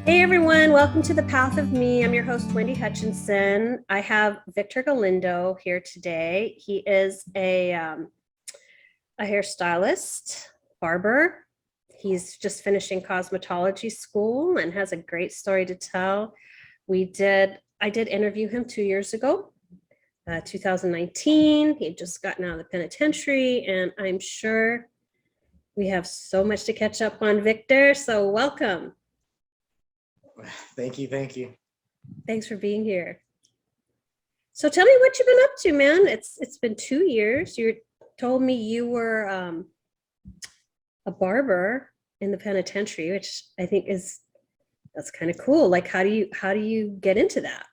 Hey everyone, welcome to the Path of Me. I'm your host, Wendy Hutchinson. I have Victor Galindo here today. He is a hairstylist, barber. He's just finishing cosmetology school and has a great story to tell. I did interview him 2 years ago, 2019. He had just gotten out of the penitentiary, and I'm sure we have so much to catch up on, Victor. So welcome. Thank you. Thanks for being here. So tell me what you've been up to, man. It's been 2 years. You told me you were a barber in the penitentiary, which I think that's kind of cool. Like, how do you get into that?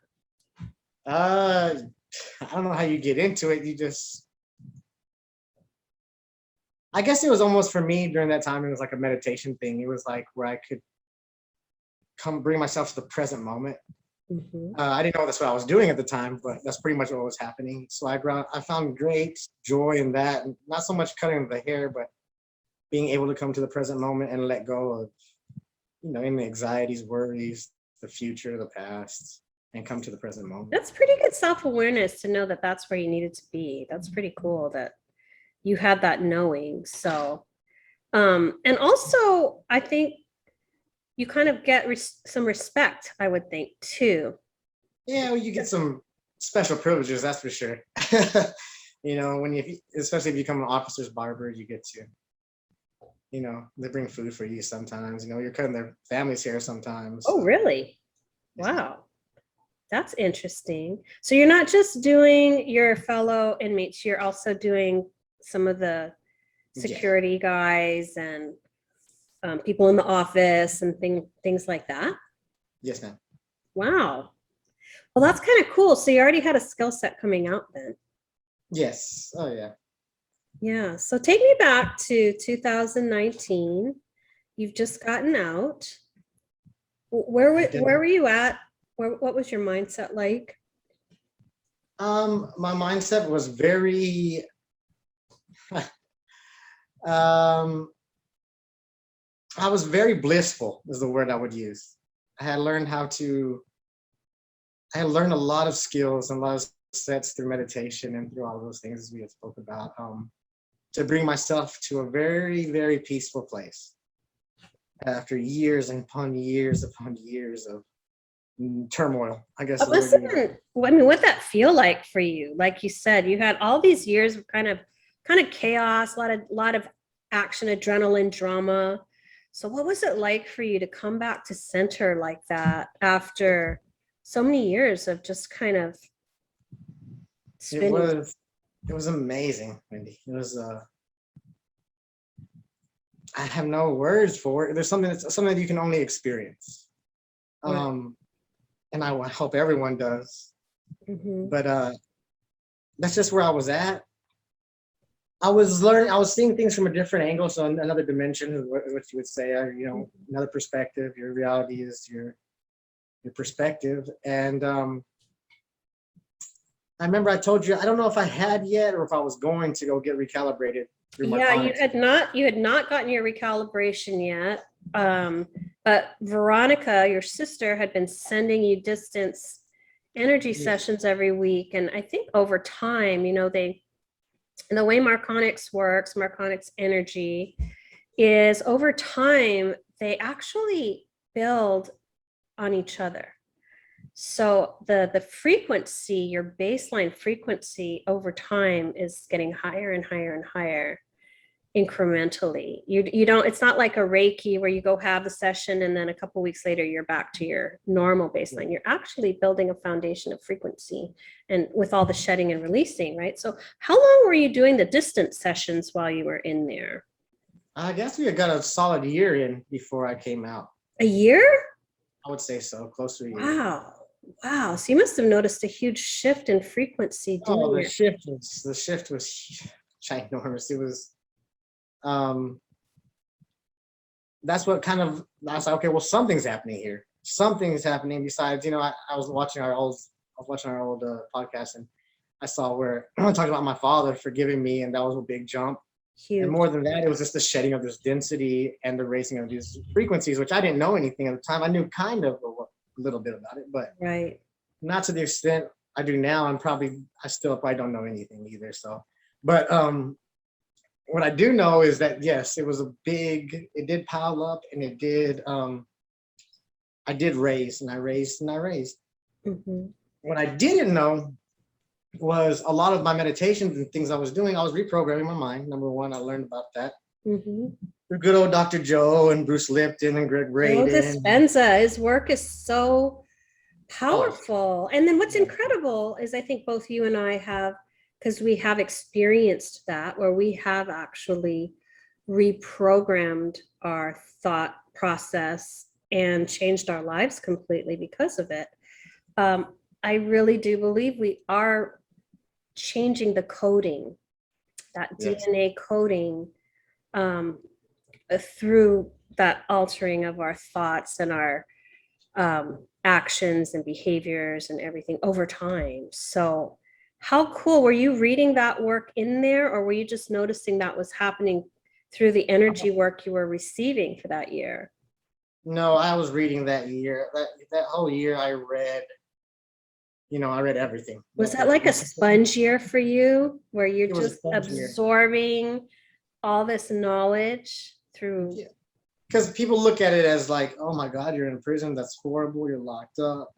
I don't know how you get into it. I guess it was almost for me during that time. It was like a meditation thing. It was like where I could bring myself to the present moment. Mm-hmm. I didn't know that's what I was doing at the time, but that's pretty much what was happening. So I found great joy in that. Not so much cutting the hair, but being able to come to the present moment and let go of, any anxieties, worries, the future, the past, and come to the present moment. That's pretty good self-awareness to know that that's where you needed to be. That's pretty cool that you had that knowing. So, and also I think you kind of get some respect, I would think, too. Yeah, well, you get some special privileges, that's for sure. Especially if you become an officer's barber, you get to, they bring food for you sometimes. You're cutting their family's hair sometimes. Oh, really? Wow. That's interesting. So you're not just doing your fellow inmates, you're also doing some of the security guys and people in the office and things like that. Yes, ma'am. Wow. Well, that's kind of cool. So you already had a skill set coming out then. Yes. Oh, yeah. Yeah. So take me back to 2019. You've just gotten out. Where were you at? What was your mindset like? My mindset was very I was very blissful is the word I would use. I had learned a lot of skills and a lot of sets through meditation and through all those things as we had spoke about, to bring myself to a very, very peaceful place after years upon years of turmoil, I guess. What'd that feel like for you? Like you said, you had all these years of kind of chaos, a lot of action, adrenaline, drama. So what was it like for you to come back to center like that after so many years of just kind of spinning? It was amazing, Wendy. It was I have no words for it. There's something that you can only experience. Right. And I hope everyone does. Mm-hmm. But that's just where I was at. I was seeing things from a different angle, so another dimension is what you would say, another perspective. Your reality is your perspective. And I remember I told you, I don't know if I had yet or if I was going to go get recalibrated. Yeah, you had not gotten your recalibration yet. But Veronica, your sister, had been sending you distance energy sessions every week. And I think over time, and the way Marconics energy is over time, they actually build on each other. So the frequency, your baseline frequency over time is getting higher and higher and higher incrementally. You don't, it's not like a Reiki where you go have the session and then a couple of weeks later you're back to your normal baseline. You're actually building a foundation of frequency and with all the shedding and releasing, right? So how long were you doing the distance sessions while you were in there? I guess we had got a solid year in before I came out. A year? I would say so, close to a year. Wow. So you must have noticed a huge shift in frequency. The shift was ginormous. It was that's what I was like, okay, well, something's happening here. Something's happening besides, I was watching our old podcast, and I saw where I talked about my father forgiving me, and that was a big jump. Huge. And more than that, it was just the shedding of this density and the raising of these frequencies, which I didn't know anything at the time. I knew kind of a little bit about it, but Right. not to the extent I do now. I still probably don't know anything either. So, but what I do know is that, yes, it did pile up, and it did, I did raise, and I raised, and I raised. Mm-hmm. What I didn't know was a lot of my meditations and things I was doing, I was reprogramming my mind. Number one, I learned about that. Mm-hmm. Through good old Dr. Joe and Bruce Lipton and Greg Joe Braden. Dispenza, his work is so powerful. And then what's incredible is I think both you and I have, because we have experienced that, where we have actually reprogrammed our thought process and changed our lives completely because of it. I really do believe we are changing the coding, that Yes. DNA coding, through that altering of our thoughts and our actions and behaviors and everything over time. So how cool. Were you reading that work in there, or were you just noticing that was happening through the energy work you were receiving for that year? No, I was reading that year. That whole year I read everything. Was that like a sponge year for you, where you're just absorbing all this knowledge through? Yeah. Because people look at it as like, oh my God, you're in prison. That's horrible. You're locked up.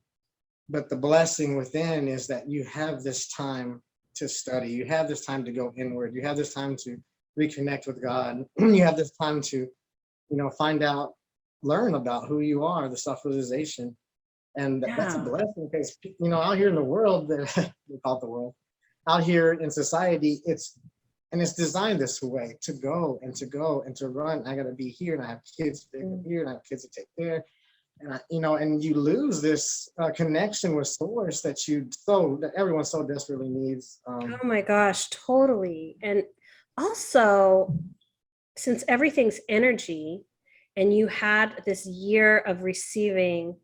But the blessing within is that you have this time to study. You have this time to go inward. You have this time to reconnect with God. You have this time to, find out, learn about who you are, the self-realization. And that's a blessing, because, out here in the world, we call it the world, out here in society, it's designed this way, to go and to run. I got to be here, and I have kids to take here, and I have kids to take there. And and you lose this connection with source that everyone so desperately needs. Oh my gosh, totally. And also, since everything's energy, and you had this year of receiving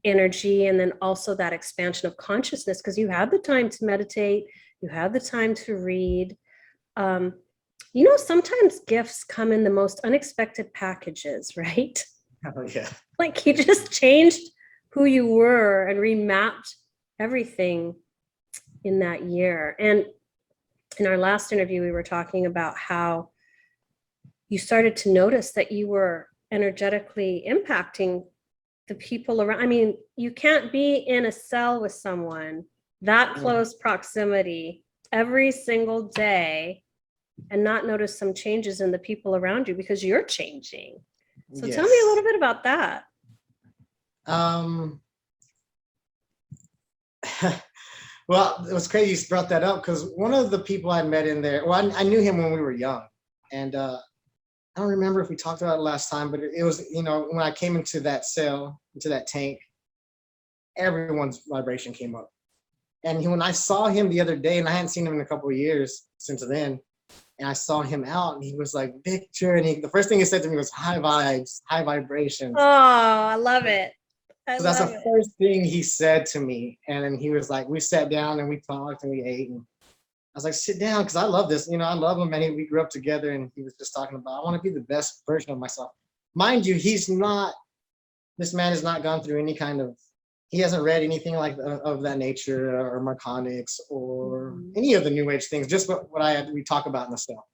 energy, and then also that expansion of consciousness, because you had the time to meditate, you had the time to read. Sometimes gifts come in the most unexpected packages, right? Oh yeah. Like you just changed who you were and remapped everything in that year. And in our last interview, we were talking about how you started to notice that you were energetically impacting the people around. I mean, you can't be in a cell with someone that close proximity every single day and not notice some changes in the people around you, because you're changing. So Yes. Tell me a little bit about that. Well, it was crazy you brought that up, because one of the people I met in there, well, I knew him when we were young. And I don't remember if we talked about it last time, but it was, when I came into that cell, into that tank, everyone's vibration came up. And when I saw him the other day, and I hadn't seen him in a couple of years since then, and I saw him out, and he was like, Victor, and the first thing he said to me was, high vibes, high vibrations. Oh, I love it. So that's the first thing he said to me. And then he was like, we sat down and we talked and we ate. And I was like, sit down, because I love this. I love him. And we grew up together, and he was just talking about, I want to be the best version of myself. Mind you, this man has not gone through any kind of, he hasn't read anything like of that nature, or Marconics, or any of the New Age things, just what we talk about in the cell.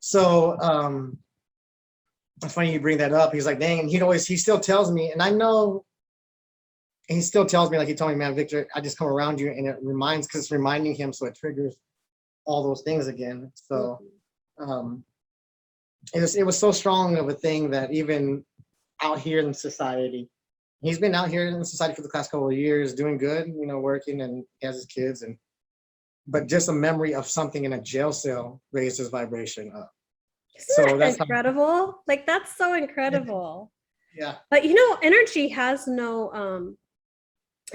So it's funny you bring that up. He's like, dang, and he still tells me, and I know, he still tells me, like he told me, man, Victor, I just come around you, and because it's reminding him, so it triggers all those things again. So it was so strong of a thing that even out here in society, he's been out here in society for the past couple of years, doing good, working, and he has his kids, but just a memory of something in a jail cell raised his vibration up. Isn't that incredible? That's so incredible. Yeah. But energy has no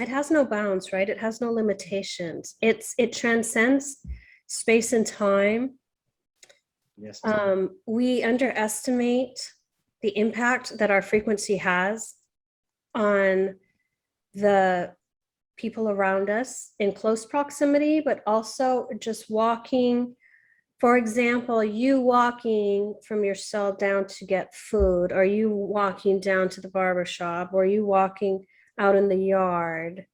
it has no bounds, right? It has no limitations. It transcends space and time. Yes. We underestimate the impact that our frequency has on the people around us in close proximity, but also just walking For example, you walking from your cell down to get food, or you walking down to the barber shop, or you walking out in the yard,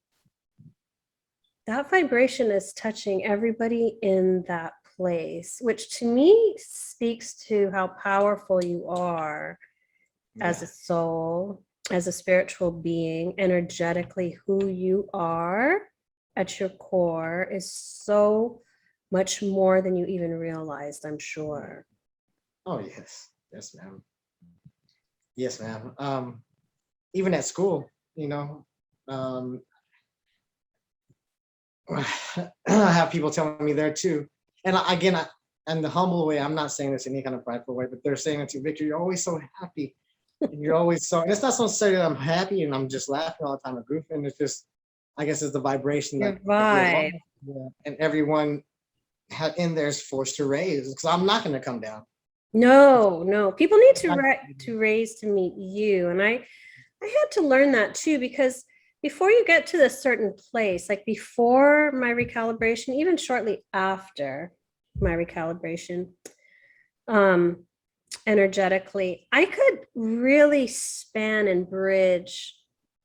that vibration is touching everybody in that place, which to me speaks to how powerful you are as a soul, as a spiritual being. Energetically, who you are at your core is so much more than you even realized, I'm sure. Oh, yes. Yes, ma'am. Yes, ma'am. Even at school, I have people telling me there too. And again, in the humble way, I'm not saying this in any kind of prideful way, but they're saying it to Victor, you're always so happy. And you're always so, and it's not so necessarily that I'm happy and I'm just laughing all the time or goofing. It's just, I guess it's the vibration Your that vibe. and everyone in there is forced to raise, because I'm not going to come down. No. People need to raise to meet you. And I had to learn that too, because before you get to a certain place, like before my recalibration, even shortly after my recalibration, energetically, I could really span and bridge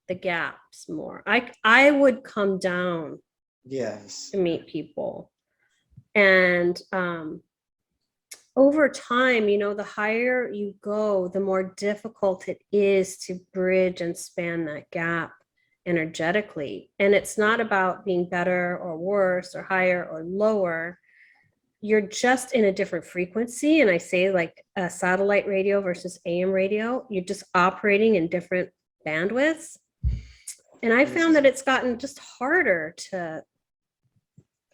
the gaps more. I would come down to meet people. And over time, the higher you go, the more difficult it is to bridge and span that gap energetically. And it's not about being better or worse or higher or lower. You're just in a different frequency. And I say like a satellite radio versus AM radio, you're just operating in different bandwidths. And I found that it's gotten just harder to,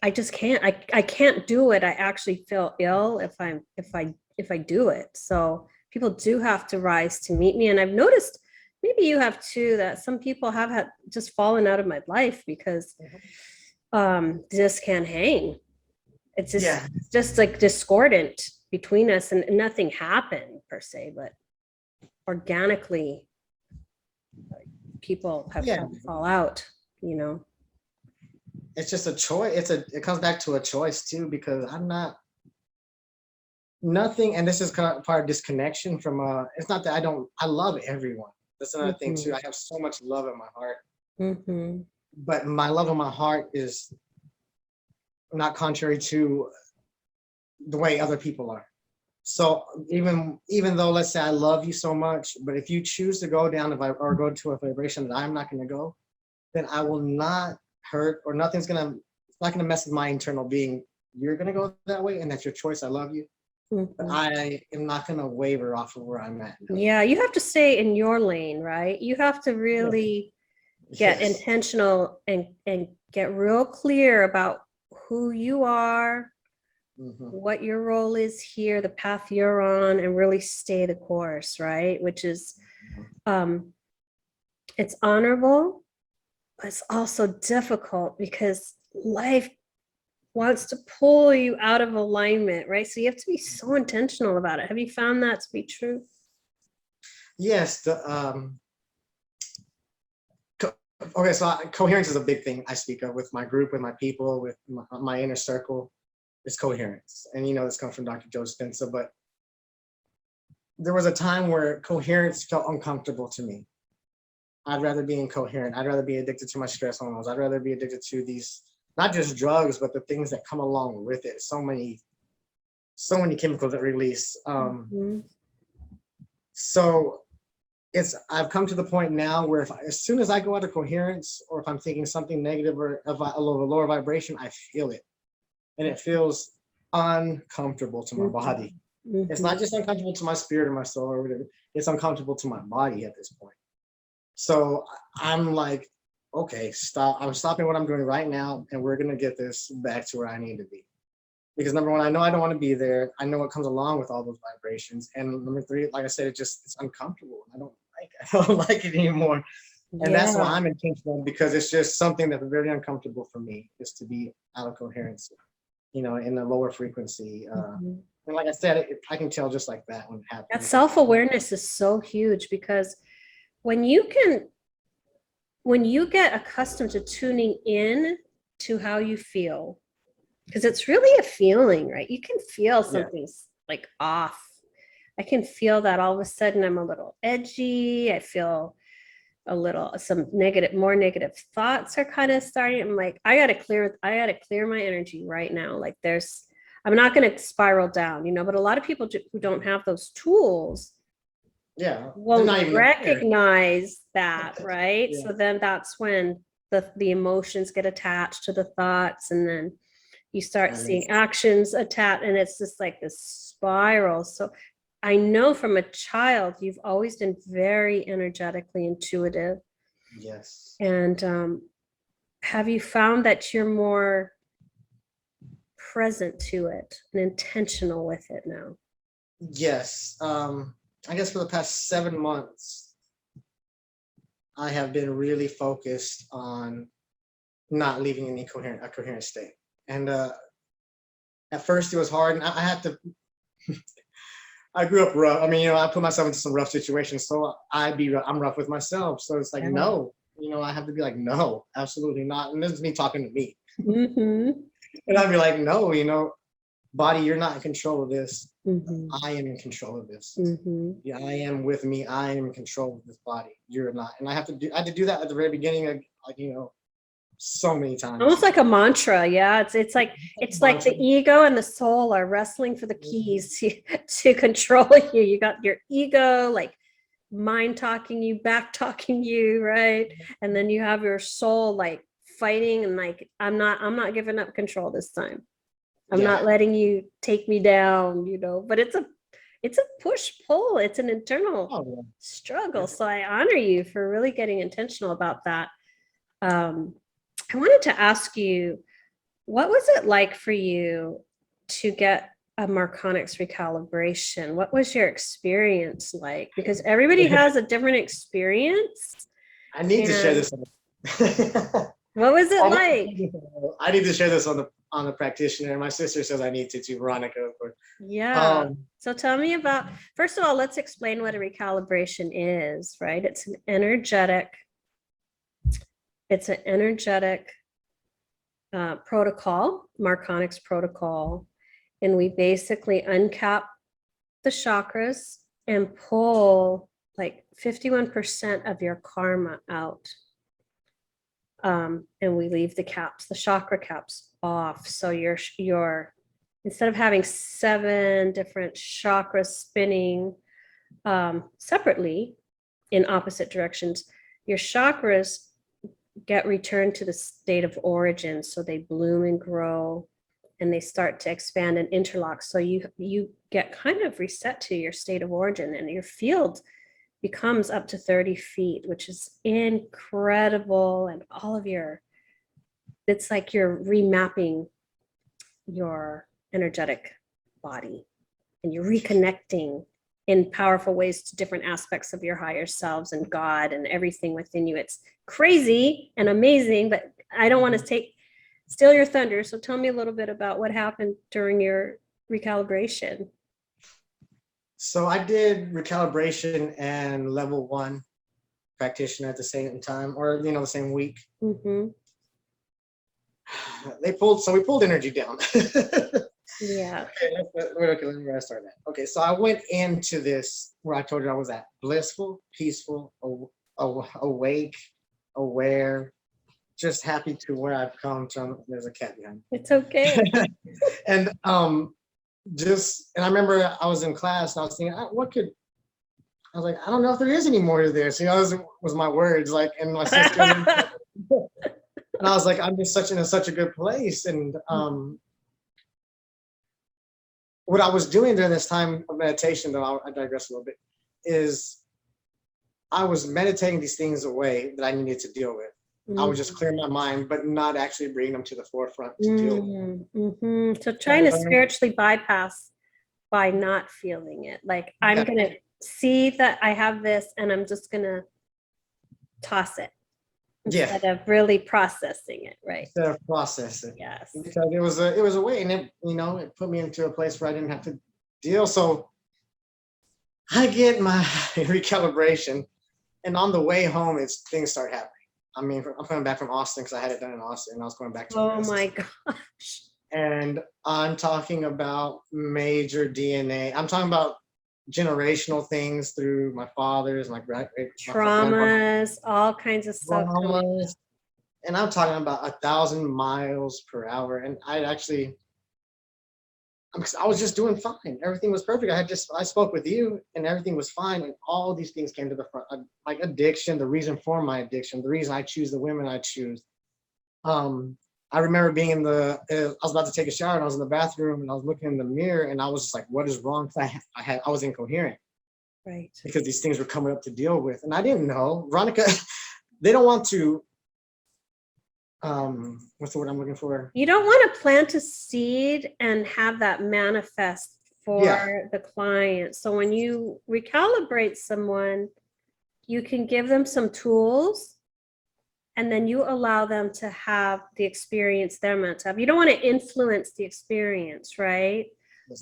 I just can't, I can't do it. I actually feel ill if I do it. So people do have to rise to meet me. And I've noticed, maybe you have too, that some people have had just fallen out of my life because just can't hang. It's just like discordant between us, and nothing happened per se, but organically people have to fall out, It's just a choice. It comes back to a choice too, because I'm not nothing, and this is kind of part of disconnection from it's not that I love everyone. That's another thing too. I have so much love in my heart. But my love in my heart is not contrary to the way other people are. So even though, let's say I love you so much, but if you choose to go down or go to a vibration that I'm not going to go, then I will not hurt, or it's not gonna mess with my internal being. You're gonna go that way, and that's your choice. I love you. But I am not gonna waver off of where I'm at. Yeah, you have to stay in your lane, right? You have to really get intentional and get real clear about who you are, what your role is here, the path you're on, and really stay the course, right? Which is, it's honorable, but it's also difficult because life wants to pull you out of alignment, right? So you have to be so intentional about it. Have you found that to be true? Yes. Okay, so coherence is a big thing I speak of with my group, with my people, with my inner circle. It's coherence. And this comes from Dr. Joe Dispenza, but there was a time where coherence felt uncomfortable to me. I'd rather be incoherent. I'd rather be addicted to my stress hormones. I'd rather be addicted to these, not just drugs, but the things that come along with it. So many chemicals that release. So I've come to the point now where as soon as I go out of coherence, or if I'm thinking something negative or of a lower vibration, I feel it. And it feels uncomfortable to my body. It's not just uncomfortable to my spirit or my soul or whatever. It's uncomfortable to my body at this point. So I'm like, okay, stop. I'm stopping what I'm doing right now, and we're gonna get this back to where I need to be. Because number one, I know I don't want to be there. I know what comes along with all those vibrations. And number three, like I said, it's uncomfortable. I don't like it anymore. And that's why I'm intentional, because it's just something that's very uncomfortable for me, is to be out of coherence, in a lower frequency. And like I said, I can tell just like that when it happens. That self-awareness is so huge, because when you get accustomed to tuning in to how you feel, Because it's really a feeling, right? You can feel Yeah. something's like off. I can feel that all of a sudden I'm a little edgy. I feel a little more negative thoughts are kind of starting. I'm like, I gotta clear my energy right now. Like I'm not gonna spiral down, but a lot of people who don't have those tools Yeah. won't Not even recognize that, right? Yeah. So then that's when the emotions get attached to the thoughts, and then you start seeing actions attached, and it's just like this spiral. So I know from a child, you've always been very energetically intuitive. Yes. And have you found that you're more present to it and intentional with it now? Yes. I guess for the past 7 months, I have been really focused on not leaving a coherent state. And at first it was hard, and I had to. I grew up rough. I mean, I put myself into some rough situations, so I'm rough with myself. So it's like, no, I have to be like, no, absolutely not. And this is me talking to me. Mm-hmm. And I'd be like, no, body, you're not in control of this. Mm-hmm. I am in control of this. Mm-hmm. Yeah, I am with me. I am in control of this body. You're not. And I had to do that at the very beginning, like, so many times. Almost like a mantra. Yeah. It's like the ego and the soul are wrestling for the keys to control you. You got your ego, like mind talking you, back talking you, right? And then you have your soul like fighting and like, I'm not giving up control this time. I'm not letting you take me down, but it's a push pull. It's an internal struggle. So I honor you for really getting intentional about that. I wanted to ask you, what was it like for you to get a Marconics recalibration? What was your experience like? Because everybody has a different experience. I need to share this. What was it like? I need to share this on the practitioner. My sister says I need to too, Veronica, of course. Yeah. So tell me about, first of all, let's explain what a recalibration is, right? It's an energetic protocol, Marconics protocol. And we basically uncap the chakras and pull like 51% of your karma out. And we leave the chakra caps off. So you're instead of having 7 different chakras spinning separately in opposite directions, your chakras get returned to the state of origin. So they bloom and grow and they start to expand and interlock. So you get kind of reset to your state of origin, and your field becomes up to 30 feet, which is incredible. And it's like you're remapping your energetic body, and you're reconnecting in powerful ways to different aspects of your higher selves and God and everything within you. It's crazy and amazing, but I don't want to steal your thunder. So tell me a little bit about what happened during your recalibration. So I did recalibration and level 1 practitioner at the same time, or the same week. Mm-hmm. We pulled energy down. Yeah. Okay, let me start that. Okay, so I went into this where I told you I was at: blissful, peaceful, awake, aware, just happy to where I've come from. There's a cat behind me. It's okay. And and I remember I was in class and I was thinking, I was like, I don't know if there is any more to this. Those was my words, like, and my sister. And I was like, I'm just in such a good place. And what I was doing during this time of meditation, though I digress a little bit, is I was meditating these things away that I needed to deal with. Mm-hmm. I would just clear my mind, but not actually bring them to the forefront to deal with. Mm-hmm. So trying to spiritually bypass by not feeling it. Like, I'm going to see that I have this and I'm just going to toss it. Instead of really processing it, right? Instead of processing. Yes. Because it was a way, and it put me into a place where I didn't have to deal. So I get my recalibration, and on the way home, things start happening. I mean, I'm coming back from Austin because I had it done in Austin, and I was going back to. Oh my gosh. And I'm talking about major DNA. I'm talking about generational things through my fathers, my grandfather, Traumas, all kinds of stuff coming up. traumas, and I'm talking about 1,000 miles per hour. And I was just doing fine. Everything was perfect. I spoke with you, and everything was fine. And all these things came to the front, like addiction, the reason for my addiction, the reason I choose the women I choose. I remember being I was about to take a shower, and I was in the bathroom, and I was looking in the mirror, and I was just like, "What is wrong?" I was incoherent, Right. because these things were coming up to deal with, and I didn't know. Veronica, they don't want to. What's the word I'm looking for? You don't want to plant a seed and have that manifest for the client. So when you recalibrate someone, you can give them some tools, and then you allow them to have the experience they're meant to have. You don't want to influence the experience, right?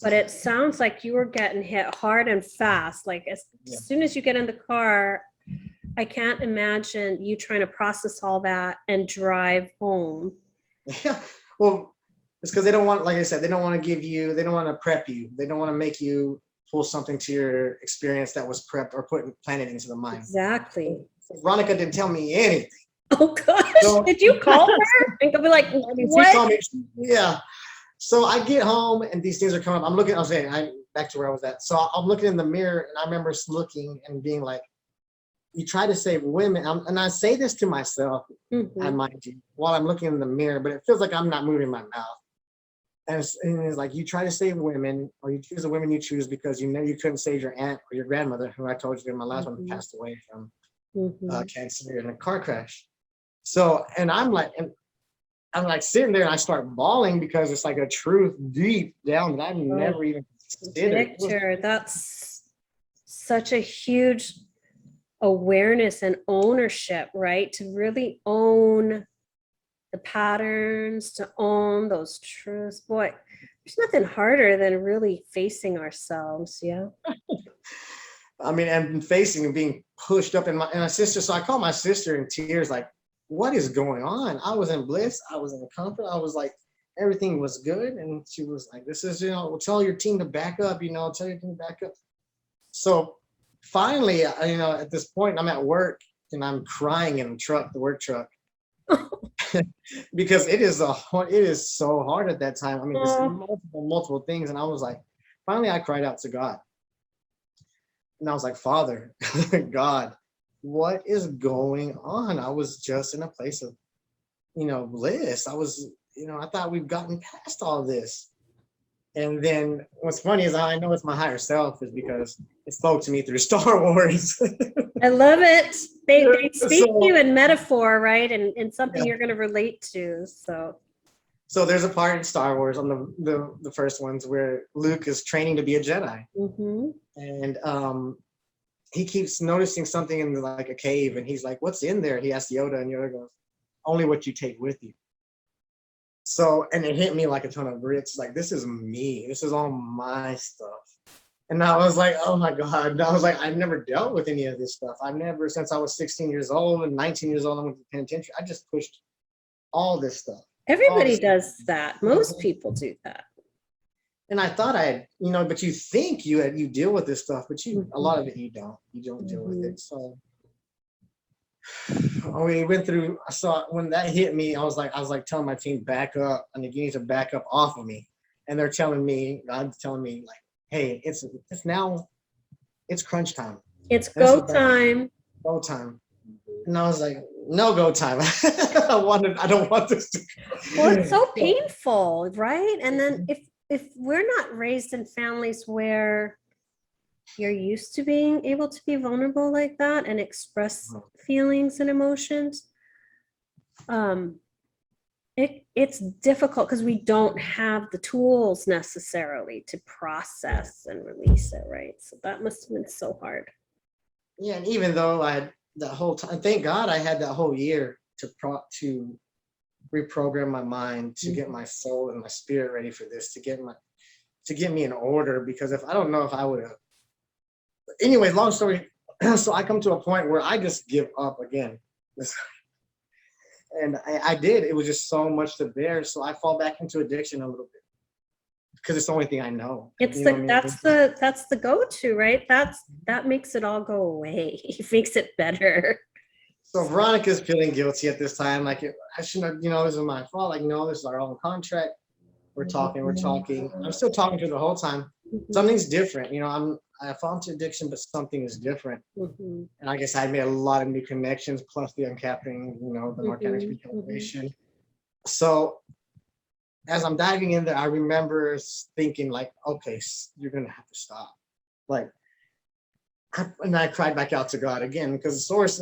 But it sounds like you were getting hit hard and fast. Like as soon as you get in the car, I can't imagine you trying to process all that and drive home. Yeah, well, it's because they don't want, like I said, they don't want to prep you. They don't want to make you pull something to your experience that was prepped or planted into the mind. Exactly. Veronica didn't tell me anything. Oh gosh, so, did you call her? And be like, what? Yeah. So I get home and these things are coming up. Back to where I was at. So I'm looking in the mirror, and I remember looking and being like, you try to save women, and I say this to myself, I mind you, while I'm looking in the mirror, but it feels like I'm not moving my mouth. And it's like, you try to save women, or you choose the women you choose because you know you couldn't save your aunt or your grandmother, who I told you in my last one passed away from cancer in a car crash. So, and I'm like sitting there, and I start bawling because it's like a truth deep down that I've never even considered. Victor, that's such a huge awareness and ownership, right? To really own the patterns, to own those truths. Boy, there's nothing harder than really facing ourselves. Yeah. I mean, and facing and being pushed up, and my sister. So I called my sister in tears, like, "What is going on?" I was in bliss. I was in comfort. I was like, everything was good, and she was like, "This is, we'll tell your team to back up. Tell your team to back up." So finally, at this point, I'm at work, and I'm crying in the work truck, because it is so hard at that time. I mean, there's multiple things, and I was like, finally, I cried out to God, and I was like, "Father, God, what is going on?" I was just in a place of, bliss. I was, I thought we've gotten past all this. And then what's funny is I know it's my higher self, is because it spoke to me through Star Wars. I love it. They speak to you in metaphor, right? And something you're going to relate to. So there's a part in Star Wars on the first ones where Luke is training to be a Jedi. And he keeps noticing something in like a cave, and he's like, "What's in there?" He asks Yoda, and Yoda goes, "Only what you take with you." So, and it hit me like a ton of bricks. Like, this is me. This is all my stuff. And I was like, oh my God. I was like, I've never dealt with any of this stuff. Since I was 16 years old and 19 years old, I went to the penitentiary. I just pushed all this stuff. Everybody does that. Most people do that. And I thought but you think you deal with this stuff, but a lot of it you don't. You don't deal with it. So we went through. I saw when that hit me. I was like telling my team, back up. I mean, you need to back up off of me. And they're telling me, God's telling me, like, hey, it's crunch time. It's go time. Go time. And I was like, no go time. I don't want this to. Well, it's so painful, right? And then if we're not raised in families where you're used to being able to be vulnerable like that and express feelings and emotions, it's difficult because we don't have the tools necessarily to process and release it, right? So that must have been so hard. Yeah, and even though I had that whole time, thank God I had that whole year to reprogram my mind, to get my soul and my spirit ready for this, to get me in order, because I don't know if I would have. Anyway, long story. So I come to a point where I just give up again. And I did. It was just so much to bear. So I fall back into addiction a little bit because it's the only thing I know. It's You know the what I mean? that's the go-to, right? That makes it all go away. It makes it better. So Veronica's feeling guilty at this time. Like, I shouldn't have, this is my fault. Like, no, this is our own contract. We're talking. I'm still talking to her the whole time. Something's different. I fall into addiction, but something is different. Mhm. And I guess I made a lot of new connections, plus the uncapping, the organic Mhm. recalibration. So as I'm diving in there, I remember thinking like, okay, you're gonna have to stop. Like, and I cried back out to God again because the source,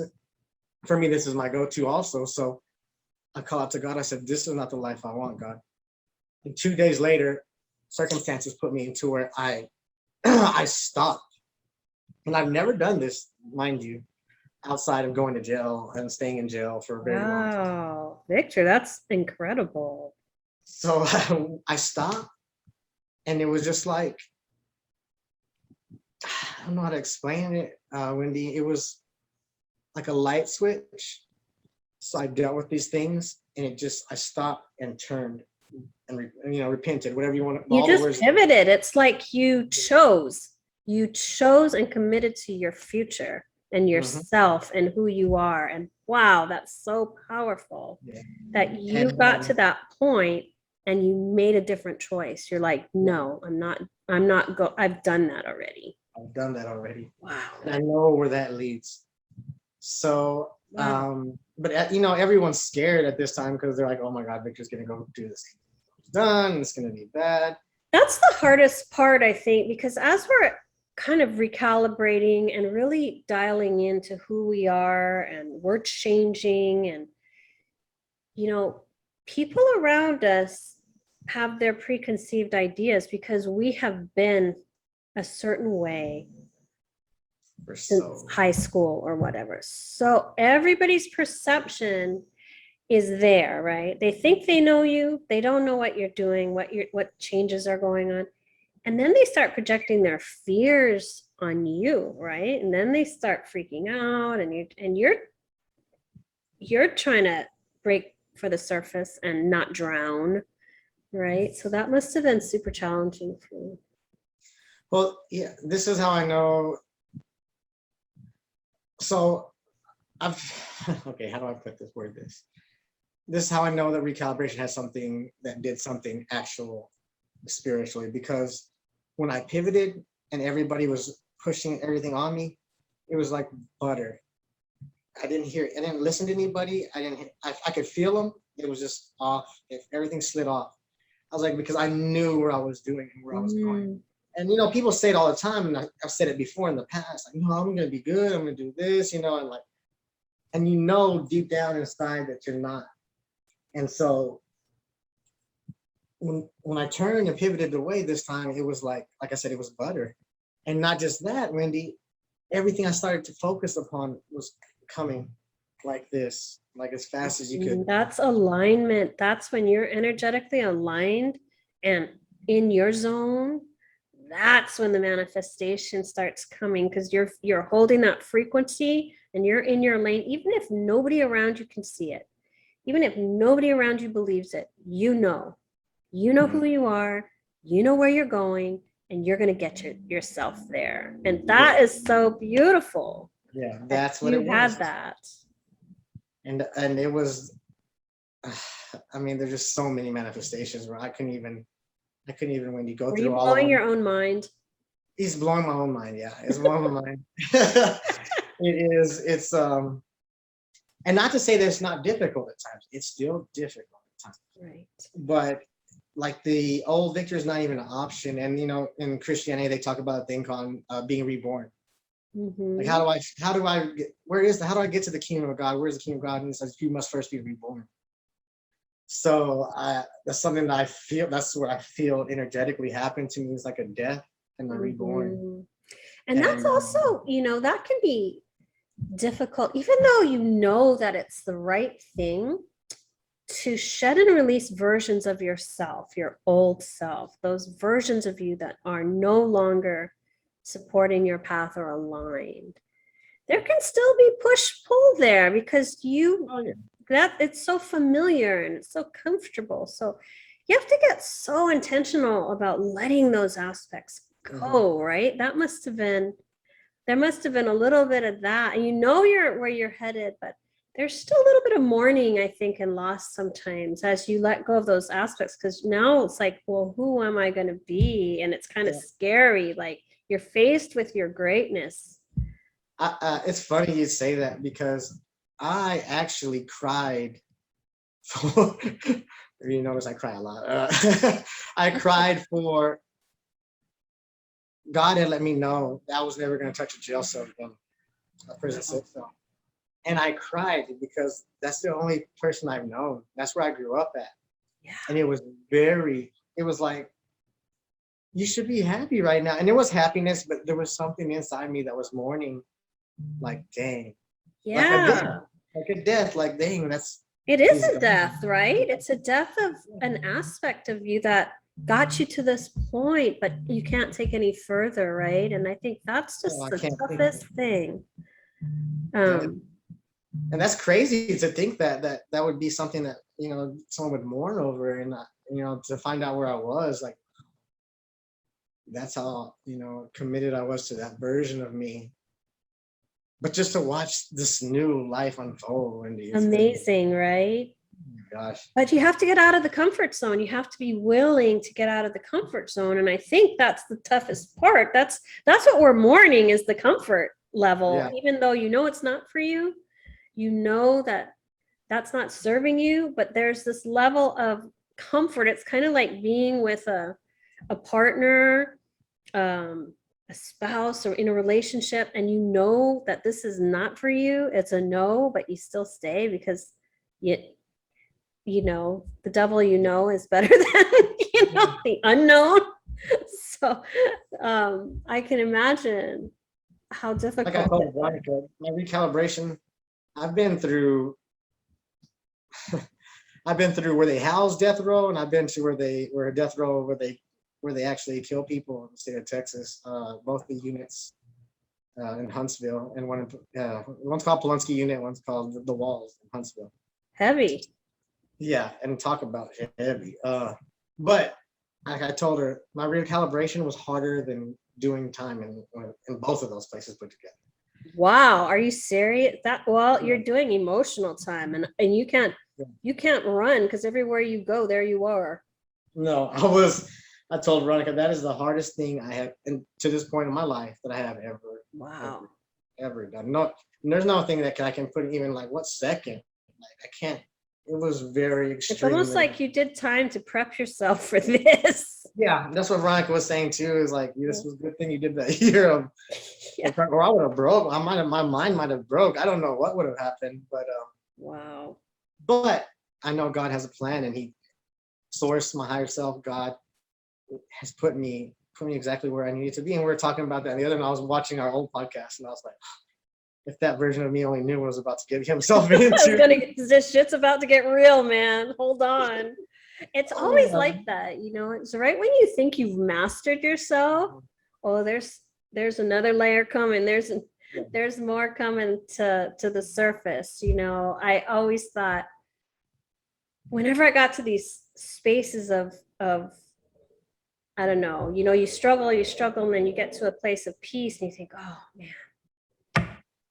for me, this is my go-to also. So I call out to God. I said, this is not the life I want, God. And 2 days later, circumstances put me into where I I stopped. And I've never done this, mind you, outside of going to jail and staying in jail for a very long time. Wow, Victor, that's incredible. So I stopped, and it was just like, I don't know how to explain it, Wendy. It was like a light switch. So I dealt with these things, and I stopped and turned and repented, whatever you want. You All the just words. pivoted. It's like you chose and committed to your future and yourself and who you are. And wow, that's so powerful that you got to that point and you made a different choice. You're like, no, I've done that already. I've done that already. Wow. And I know where that leads. So, but everyone's scared at this time because they're like, oh my God, Victor's gonna go do this. It's done. It's gonna be bad. That's the hardest part, I think, because as we're kind of recalibrating and really dialing into who we are and we're changing, and people around us have their preconceived ideas because we have been a certain way since high school or whatever. So everybody's perception is there, right? They think they know you. They don't know what you're doing, what changes are going on. And then they start projecting their fears on you, right? And then they start freaking out, and you're trying to break for the surface and not drown, right? So that must have been super challenging for you. Well, yeah, this is how I know. So okay, how do I put this? This is how I know that recalibration has something that did something actual spiritually, because when I pivoted and everybody was pushing everything on me, it was like butter. I didn't listen to anybody. I could feel them. It was just off. If everything slid off, I was like, because I knew where I was doing and where I was going. And people say it all the time, and I've said it before in the past, like, no, I'm gonna be good, I'm gonna do this, and deep down inside that you're not. And so when I turned and pivoted away this time, it was like I said, it was butter. And not just that, Wendy, everything I started to focus upon was coming like this, like as fast as you could. That's alignment. That's when you're energetically aligned and in your zone. That's when the manifestation starts coming, because you're holding that frequency and you're in your lane, even if nobody around you can see it, even if nobody around you believes it. You know who you are, you know where you're going, and you're going to get yourself there. And that is so beautiful. Yeah, that's what it was. You had that. And it was, there's just so many manifestations where I couldn't even when you go through all of them. Blowing your own mind? He's blowing my own mind. Yeah, it's blowing my mind. It's and not to say that it's not difficult at times. It's still difficult at times. Right. But like the old Victor is not even an option. And in Christianity they talk about a thing called being reborn. Like how do I get to the kingdom of God? Where's the kingdom of God? And it says you must first be reborn. So that's something that I feel. That's what I feel energetically happened to me. It's like a death and a reborn. And that's also, that can be difficult, even though you know that it's the right thing to shed and release versions of yourself, your old self, those versions of you that are no longer supporting your path or aligned. There can still be push-pull there because you that it's so familiar and it's so comfortable. So you have to get so intentional about letting those aspects go, right? There must have been a little bit of that. And you're where you're headed, but there's still a little bit of mourning, I think, and loss sometimes as you let go of those aspects. Because now it's like, well, who am I going to be? And it's kind of scary. Like you're faced with your greatness. It's funny you say that because I actually cried for, you notice I cry a lot. I cried for, God had let me know that I was never going to touch a jail cell again, a prison cell. And I cried because that's the only person I've known. That's where I grew up at. Yeah. And it was like, you should be happy right now. And there was happiness, but there was something inside me that was mourning, like, dang. Yeah. Like a death, like, dang, it is a death, right? It's a death of an aspect of you that got you to this point, but you can't take any further, right? And I think that's just the toughest thing. And that's crazy to think that would be something that, someone would mourn over, and, to find out where I was, like, that's how, committed I was to that version of me. But just to watch this new life unfold, Wendy. Amazing, right? Oh my gosh. But you have to get out of the comfort zone. You have to be willing to get out of the comfort zone. And I think that's the toughest part. That's what we're mourning, is the comfort level. Yeah. Even though it's not for you, that that's not serving you, but there's this level of comfort. It's kind of like being with a partner, a spouse, or in a relationship, and that this is not for you. It's a no, but you still stay because the devil is better than the unknown. So I can imagine how difficult. Like I told Veronica, my recalibration, I've been through where they house death row, and I've been to where death row where they actually kill people in the state of Texas. Both the units in Huntsville, and one's called Polunsky Unit, one's called the Walls in Huntsville. Heavy. Yeah, and talk about heavy. But like I told her, my recalibration was harder than doing time in both of those places put together. Wow, are you serious? You're doing emotional time, and you can't run, because everywhere you go, there you are. No, I told Veronica that is the hardest thing I have, and to this point in my life, that I have ever done. No, there's no thing that I can put even like what second. Like I can't. It was very extreme. It's almost like you did time to prep yourself for this. Yeah, that's what Veronica was saying too. Is like, this was a good thing you did that year of, or I would have broke. My mind might have broke. I don't know what would have happened, but wow. But I know God has a plan, and He, Source, my higher self, God, has put me exactly where I needed to be. And we were talking about that the other night. I was watching our old podcast, and I was like, if that version of me only knew what was about to get himself into. This shit's about to get real, man. Hold on. It's always like that, It's right when you think you've mastered yourself. Oh, there's another layer coming. There's more coming to the surface. I always thought, whenever I got to these spaces of I don't know, you struggle, and then you get to a place of peace, and you think, oh man,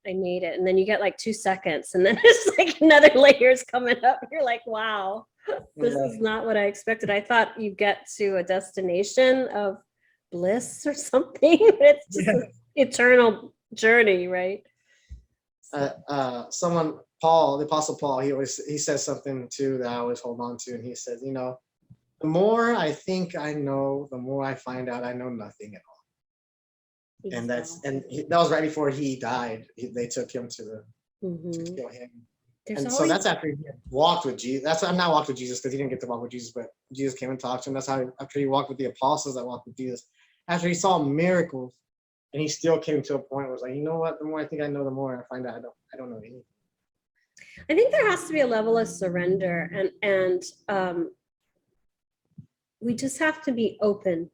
I made it. And then you get like 2 seconds, and then it's like another layer's coming up. You're like, wow, this is not what I expected. I thought you get to a destination of bliss or something. It's just an eternal journey, right? Paul, the Apostle Paul, he says something too that I always hold on to. And he says, the more I think I know, the more I find out I know nothing at all. Exactly. And that was right before he died. They took him to kill him. So that's after he walked with Jesus. I'm not walked with Jesus because he didn't get to walk with Jesus, but Jesus came and talked to him. That's how after he walked with the apostles that walked with Jesus. After he saw miracles, and he still came to a point where it was like, you know what? The more I think I know, the more I find out I don't know anything. I think there has to be a level of surrender, and we just have to be open,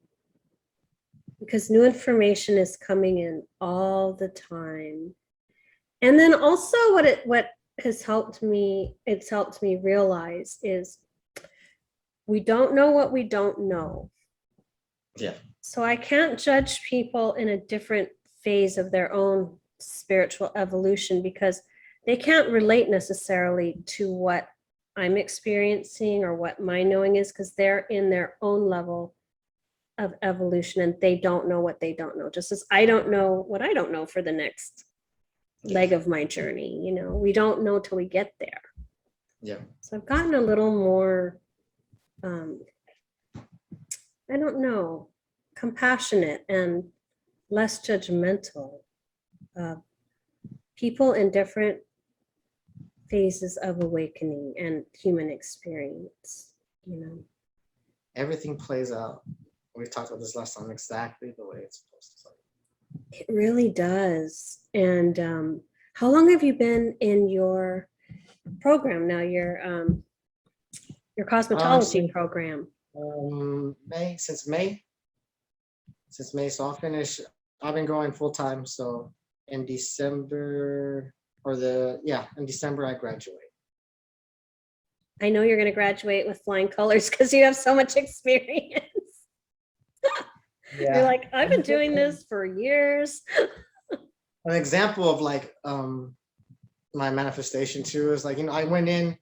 because new information is coming in all the time. And then also what it's helped me realize is we don't know what we don't know. Yeah. So I can't judge people in a different phase of their own spiritual evolution because they can't relate necessarily to what I'm experiencing or what my knowing is, because they're in their own level of evolution and they don't know what they don't know. Just as I don't know what I don't know for the next leg of my journey. We don't know till we get there. Yeah. So I've gotten a little more, I don't know, compassionate and less judgmental of people in different phases of awakening and human experience. Everything plays out. We talked about this last time, exactly the way it's supposed to play. It really does. And how long have you been in your program now, your cosmetology program? Since May. So I've been going full time. So in December in December I graduate. I know you're going to graduate with flying colors because you have so much experience. Yeah. You're like, I've been doing this for years. An example of like my manifestation too is like, I went in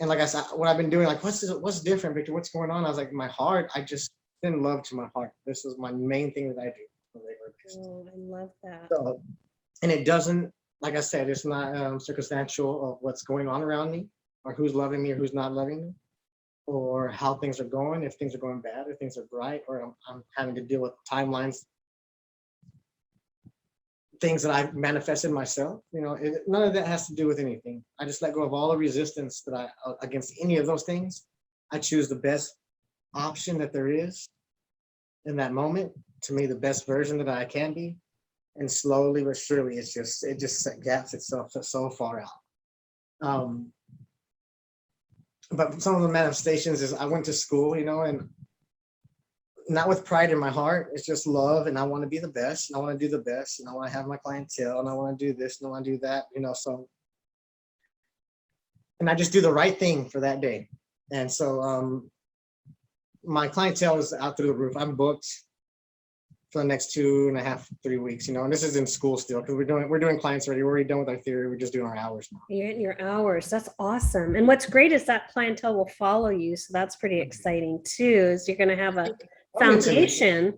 and like I said, what I've been doing, like, what's different, Victor? What's going on? I was like, my heart, I just send love to my heart. This is my main thing that I do. Oh, I love that. So, and it doesn't, like I said, it's not circumstantial of what's going on around me or who's loving me or who's not loving me or how things are going, if things are going bad or things are bright, or I'm having to deal with timelines, things that I've manifested myself. None of that has to do with anything. I just let go of all the resistance that against any of those things. I choose the best option that there is in that moment, to me, the best version that I can be. And slowly but surely, it just gaps itself so far out. But some of the manifestations is I went to school, and not with pride in my heart. It's just love, and I want to be the best, and I want to do the best, and I want to have my clientele, and I want to do this, and I want to do that, so. And I just do the right thing for that day. And so my clientele is out through the roof. I'm booked for the next 2.5, 3 weeks, and this is in school still because we're doing clients already. We're already done with our theory. We're just doing our hours now. You're in your hours. That's awesome. And what's great is that clientele will follow you. So that's pretty exciting too, is you're going to have a foundation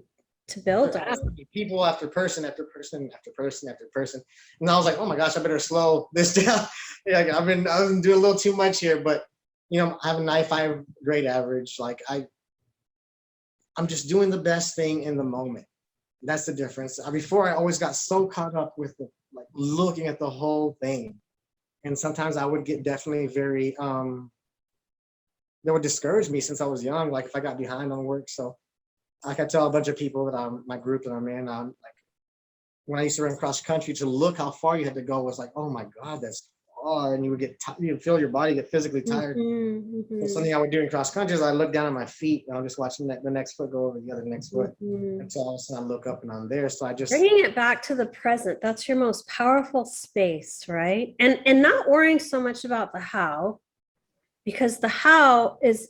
to build on. People after person after person after person after person. And I was like, oh my gosh, I better slow this down. I've been doing a little too much here, but I have a 95 grade average. Like I'm just doing the best thing in the moment. That's the difference. Before I always got so caught up with looking at the whole thing. And sometimes I would get definitely very, that would discourage me since I was young. Like if I got behind on work. So I could tell a bunch of people that my group that I'm in, like when I used to run cross country, to look how far you had to go was like, oh my God, that's far. And you would you'd feel your body get physically tired. And something I would do in cross country is I look down at my feet and I'm just watching the next foot go over the other next foot. Until all of a sudden I look up and I'm there. So I just bringing it back to the present. That's your most powerful space, right? And not worrying so much about the how, because the how is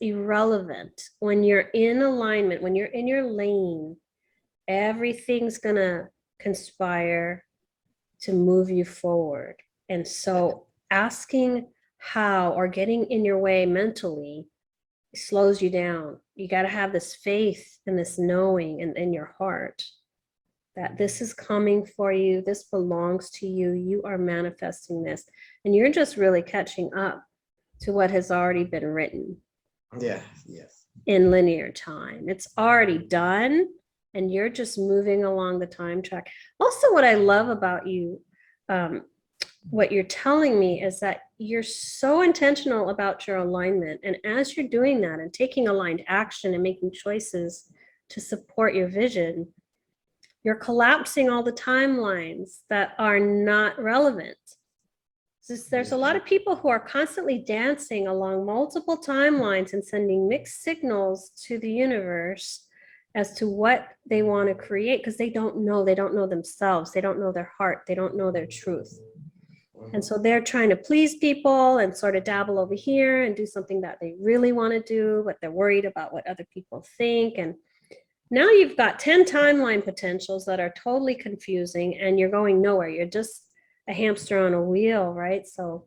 irrelevant. When you're in alignment, when you're in your lane, everything's gonna conspire to move you forward. And so asking how or getting in your way mentally slows you down. You got to have this faith and this knowing in your heart that this is coming for you. This belongs to you. You are manifesting this. And you're just really catching up to what has already been written. Yeah, yes. In linear time. It's already done. And you're just moving along the time track. Also, what I love about you, what you're telling me is that you're so intentional about your alignment. And as you're doing that and taking aligned action and making choices to support your vision, you're collapsing all the timelines that are not relevant. There's a lot of people who are constantly dancing along multiple timelines and sending mixed signals to the universe as to what they want to create, because they don't know themselves. They don't know their heart. They don't know their truth. And so they're trying to please people and sort of dabble over here and do something that they really want to do, but they're worried about what other people think. And now you've got 10 timeline potentials that are totally confusing and you're going nowhere. You're just a hamster on a wheel, right? So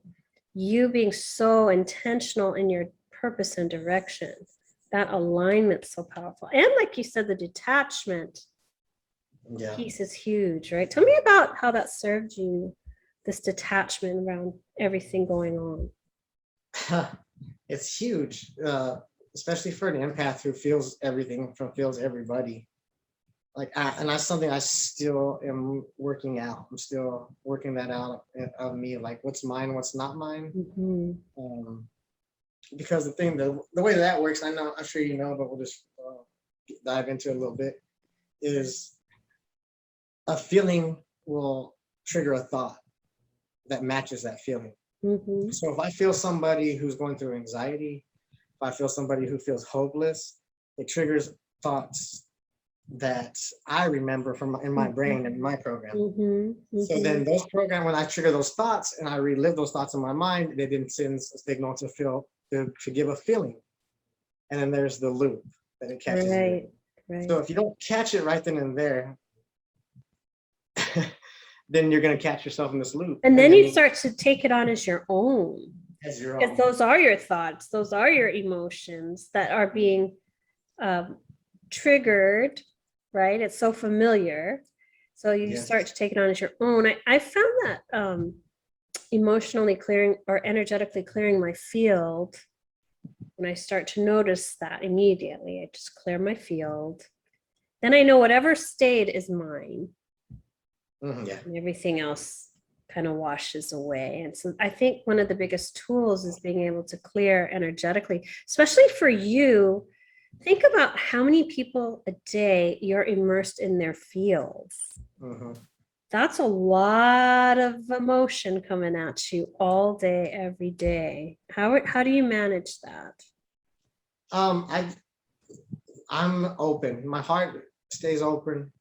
you being so intentional in your purpose and direction, that alignment's so powerful. And like you said, the detachment piece is huge, right? Tell me about how that served you, this detachment around everything going on. It's huge, especially for an empath who feels everything, feels everybody. And that's something I still am working out. I'm still working that out of me, like what's mine, what's not mine. Because the way that works, I'm sure you know, but we'll just dive into it a little bit, is a feeling will trigger a thought that matches that feeling. So if I feel somebody who's going through anxiety, if I feel somebody who feels hopeless, it triggers thoughts that I remember in my brain and my program. So then those programs, when I trigger those thoughts and I relive those thoughts in my mind, they then sends a signal to give a feeling. And then there's the loop that it catches you. So if you don't catch it right then and there, then you're going to catch yourself in this loop. And then you start to take it on as your own. Because those are your thoughts, those are your emotions that are being triggered, right? It's so familiar. So you start to take it on as your own. I found that emotionally clearing or energetically clearing my field, when I start to notice that immediately, I just clear my field. Then I know whatever stayed is mine. And everything else kind of washes away. And so I think one of the biggest tools is being able to clear energetically, especially for you. Think about how many people a day you're immersed in their fields. That's a lot of emotion coming at you all day, every day. How do you manage that? I'm open. My heart stays open.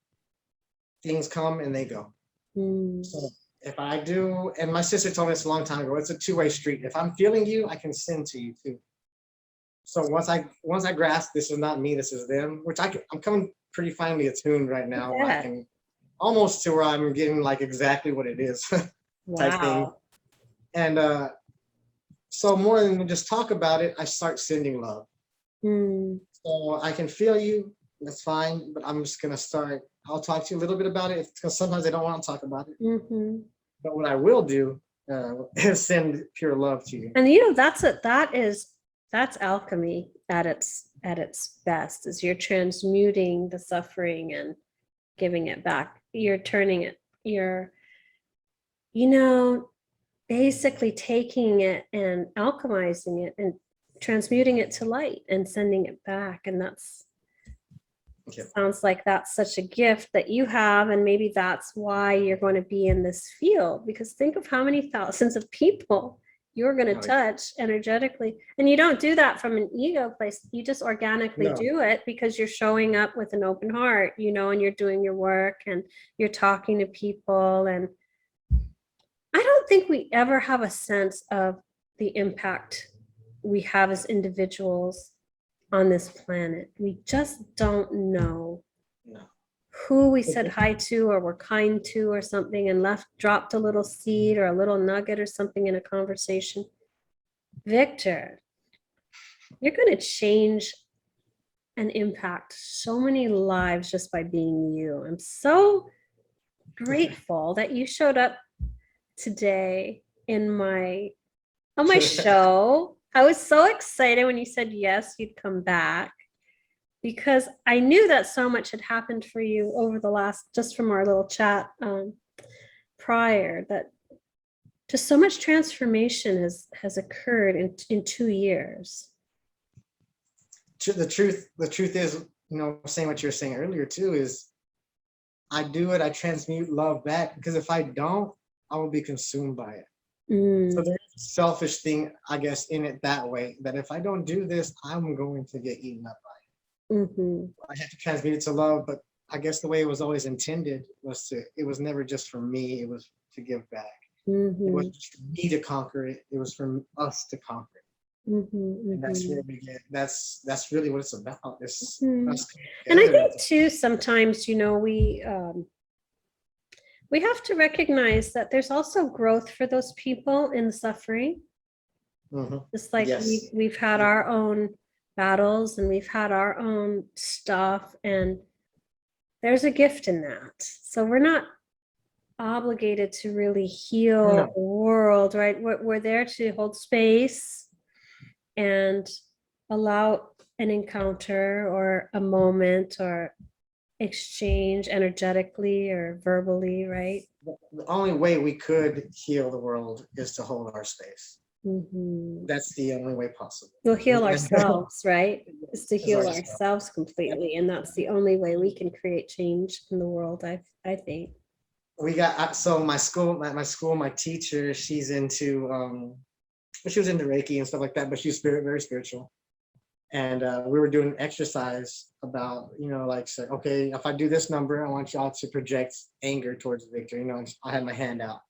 Things come and they go. So if I do, and my sister told me this a long time ago, it's a two-way street. If I'm feeling you, I can send to you too. So once I grasp this is not me, this is them, which I'm coming pretty finely attuned right now. Where I can almost to where I'm getting like exactly what it is type thing. And so more than just talk about it, I start sending love. So I can feel you, that's fine, but I'm just gonna start. I'll talk to you a little bit about it because sometimes I don't want to talk about it. But what I will do is send pure love to you. And that's alchemy at its best. Is you're transmuting the suffering and giving it back. You're turning it. You're, basically taking it and alchemizing it and transmuting it to light and sending it back. And that's. Sounds like that's such a gift that you have, and maybe that's why you're going to be in this field, because think of how many thousands of people you're going to touch energetically. And you don't do that from an ego place. You just organically do it because you're showing up with an open heart, and you're doing your work and you're talking to people. And I don't think we ever have a sense of the impact we have as individuals on this planet. We just don't know who we said hi to or were kind to or something and dropped a little seed or a little nugget or something in a conversation. Victor, you're going to change and impact so many lives just by being you. I'm so grateful that you showed up today on my show. I was so excited when you said yes, you'd come back, because I knew that so much had happened for you over the last, just from our little chat prior, that just so much transformation has occurred in 2 years. The truth is, saying what you were saying earlier too, is I do it, I transmute love back, because if I don't, I will be consumed by it. So there's a selfish thing, I guess, in it that way, that if I don't do this, I'm going to get eaten up by it. I have to transmute it to love, but I guess the way it was always intended it was never just for me, it was to give back. It wasn't just for me to conquer it, it was for us to conquer it. And that's where we get, that's really what it's about. It's us and I together. think too, sometimes, you know, we have to recognize that there's also growth for those people in the suffering. Just like Yes. we've had our own battles and we've had our own stuff, and there's a gift in that. So we're not obligated to really heal No. the world, right? We're there to hold space and allow an encounter or a moment or exchange energetically or verbally, right? The only way we could heal the world is to hold our space. That's the only way possible. We'll heal ourselves, right? Is to heal ourselves. ourselves completely. And that's the only way we can create change in the world, I think. We got, so my school, my teacher, she's into, she was into Reiki and stuff like that, but she's very spiritual. And we were doing an exercise about, you know, like, say, okay, if I do this number, I want y'all to project anger towards Victor. You know, I had my hand out,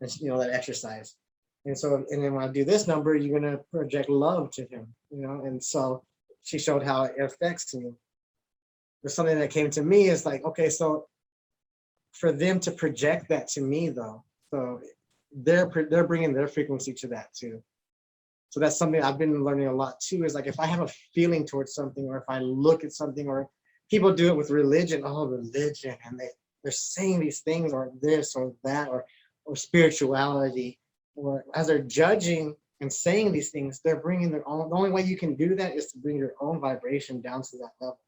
and you know, that exercise. And so, and then when I do this number, you're gonna project love to him, you know. And so she showed how it affects me. There's something that came to me is like, okay, so for them to project that to me, though, so they're bringing their frequency to that too. So that's something I've been learning a lot too, is like, if I have a feeling towards something, or if I look at something, or people do it with religion, religion, and they're saying these things, or this or that, or spirituality, or as they're judging and saying these things, they're bringing their own. The only way you can do that is to bring your own vibration down to that level.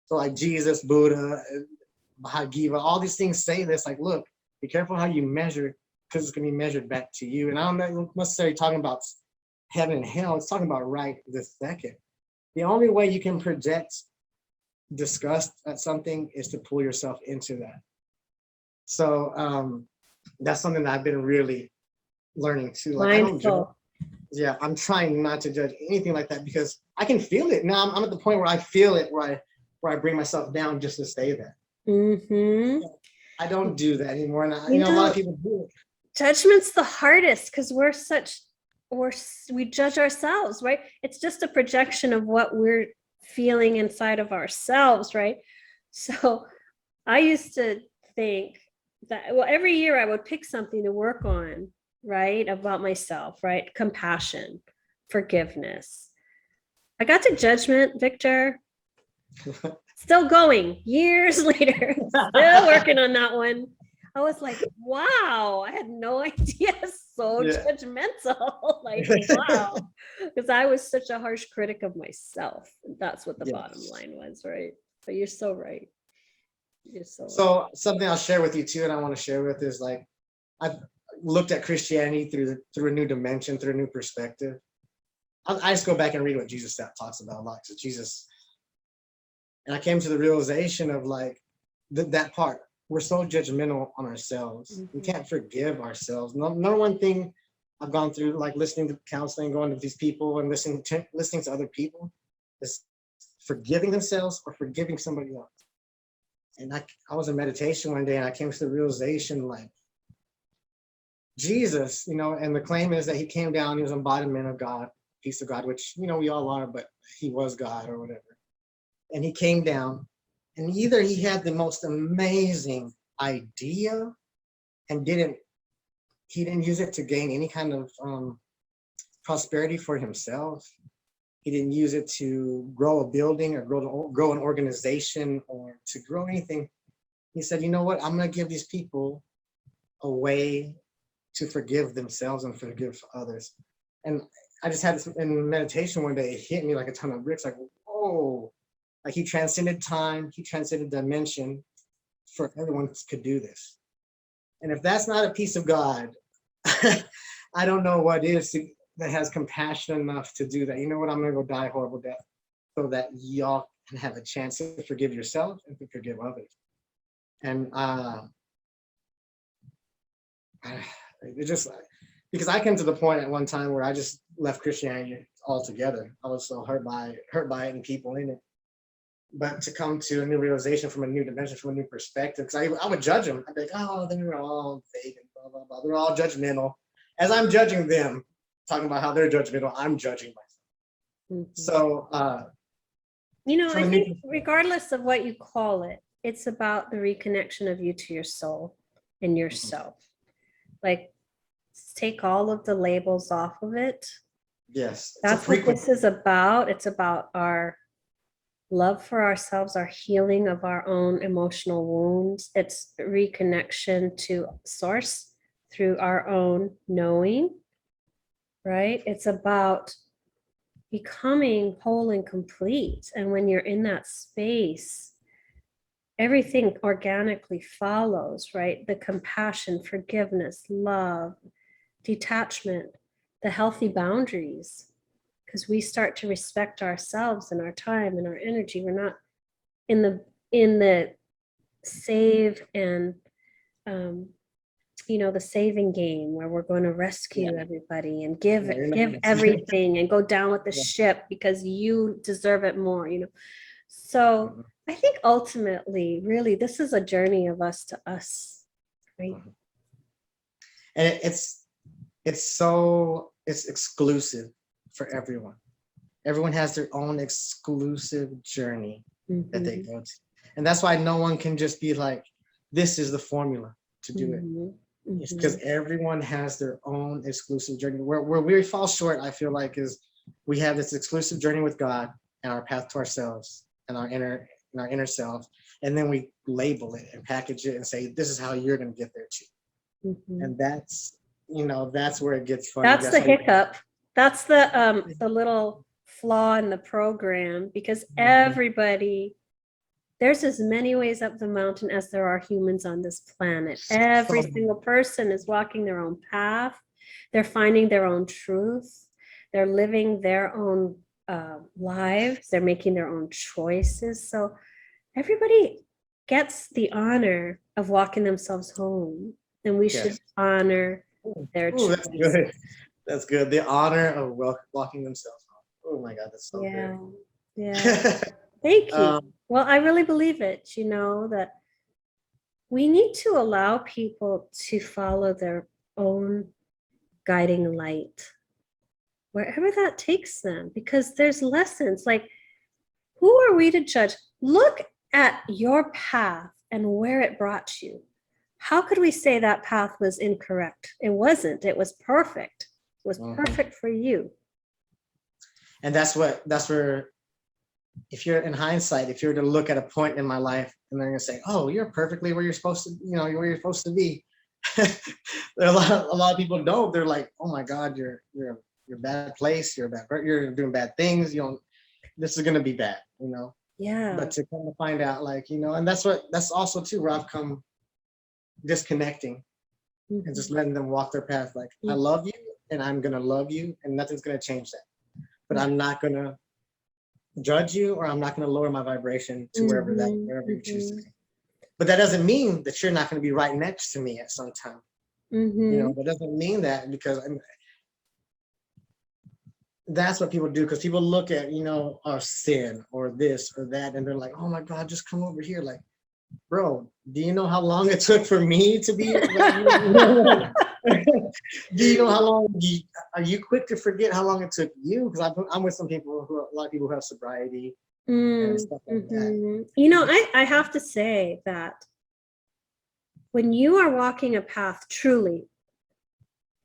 So like Jesus, Buddha, Bhagavad, all these things say this, like, look, be careful how you measure, because it's going to be measured back to you. And I'm not necessarily talking about heaven and hell, it's talking about right this second. The only way you can project disgust at something is to pull yourself into that. So that's something that I've been really learning too. Like, I don't judge. Yeah, I'm trying not to judge anything like that, because I can feel it now. I'm at the point where I feel it, where I bring myself down just to stay there. I don't do that anymore, and I know a lot of people do it. Judgment's the hardest, because we judge ourselves, right? It's just a projection of what we're feeling inside of ourselves, right? So I used to think that, well, every year I would pick something to work on, right, about myself, right? Compassion, forgiveness. I got to judgment, Victor. Still going years later, still working on that one. I was like, wow, I had no idea. So judgmental. Like, wow. Because I was such a harsh critic of myself. That's what the bottom line was, right? But you're so right. You're so right. Something I'll share with you too, and I want to share with is, like, I've looked at Christianity through a new dimension, through a new perspective. I just go back and read what Jesus talks about a lot. So Jesus, and I came to the realization of, like, that part. We're so judgmental on ourselves. We can't forgive ourselves. Number one thing I've gone through, like listening to counseling, going to these people and listening to other people, is forgiving themselves or forgiving somebody else. And I was in meditation one day, and I came to the realization, like, Jesus, you know, and the claim is that he came down, he was embodiment of God, piece of God, which, you know, we all are, but he was God or whatever. And he came down, and either he had the most amazing idea and he didn't use it to gain any kind of prosperity for himself. He didn't use it to grow a building or grow an organization or to grow anything. He said, you know what? I'm going to give these people a way to forgive themselves and forgive others. And I just had this in meditation one day. It hit me like a ton of bricks. Like, whoa. Like, he transcended time, he transcended dimension for everyone could do this. And if that's not a piece of God, I don't know what is that has compassion enough to do that. You know what? I'm going to go die a horrible death so that y'all can have a chance to forgive yourself and to forgive others. And it just, because I came to the point at one time where I just left Christianity altogether. I was so hurt by it and people in it. But to come to a new realization from a new dimension, from a new perspective, because I would judge them. I'd be like, oh, they were all fake and blah, blah, blah. They're all judgmental. As I'm judging them, talking about how they're judgmental, I'm judging myself. So, I think regardless of what you call it, it's about the reconnection of you to your soul and yourself. Like, take all of the labels off of it. Yes. That's what this is about. It's about our love for ourselves, our healing of our own emotional wounds. It's reconnection to source through our own knowing, right? It's about becoming whole and complete. And when you're in that space, everything organically follows, right? The compassion, forgiveness, love, detachment, the healthy boundaries, because we start to respect ourselves and our time and our energy. We're not in the save and the saving game where we're going to rescue everybody and give everything and go down with the ship because you deserve it more, So I think ultimately, really, this is a journey of us to us, right? And it's exclusive for everyone. Everyone has their own exclusive journey that they go to. And that's why no one can just be like, this is the formula to do it. It's because everyone has their own exclusive journey. Where we fall short, I feel like, is we have this exclusive journey with God and our path to ourselves and our inner self. And then we label it and package it and say, this is how you're going to get there too. And that's where it gets funny. That's the hiccup. That's the little flaw in the program, because everybody, there's as many ways up the mountain as there are humans on this planet. Every single person is walking their own path. They're finding their own truth. They're living their own lives. They're making their own choices. So everybody gets the honor of walking themselves home, and we should honor their choice. That's good. That's good. The honor of walking themselves home. Oh my God, that's so good. Yeah. Thank you. Well, I really believe it, that we need to allow people to follow their own guiding light, wherever that takes them, because there's lessons. Like, who are we to judge? Look at your path and where it brought you. How could we say that path was incorrect? It wasn't. It was perfect. It was perfect for you. And that's where, if you're in hindsight, if you were to look at a point in my life and they're going to say, oh, you're perfectly where you're supposed to, where you're supposed to be. There are a lot of people don't. They're like, oh my God, you're a bad place. You're doing bad things. This is going to be bad, Yeah. But to kind of find out, and that's also too where I've come disconnecting and just letting them walk their path. Like, I love you and I'm going to love you and nothing's going to change that. But I'm not going to judge you, or I'm not going to lower my vibration to wherever you choose to be. But that doesn't mean that you're not going to be right next to me at some time. That doesn't mean that, because that's what people do. Because people look at, our sin or this or that, and they're like, oh my God, just come over here. Like, bro, do you know how long it took for me to be? Do you know how long? Are you quick to forget how long it took you? Because I'm with a lot of people who have sobriety and stuff like that. I have to say that when you are walking a path truly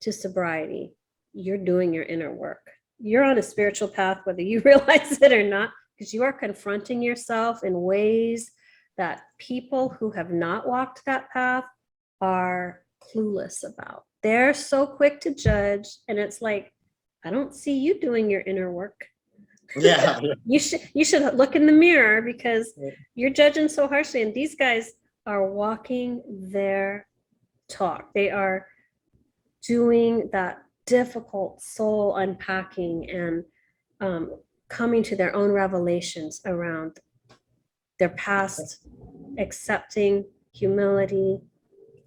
to sobriety, you're doing your inner work. You're on a spiritual path, whether you realize it or not, because you are confronting yourself in ways that people who have not walked that path are clueless about. They're so quick to judge, and it's like, I don't see you doing your inner work. Yeah. You should look in the mirror, because you're judging so harshly, and these guys are walking their talk. They are doing that difficult soul unpacking and coming to their own revelations around their past, accepting, humility,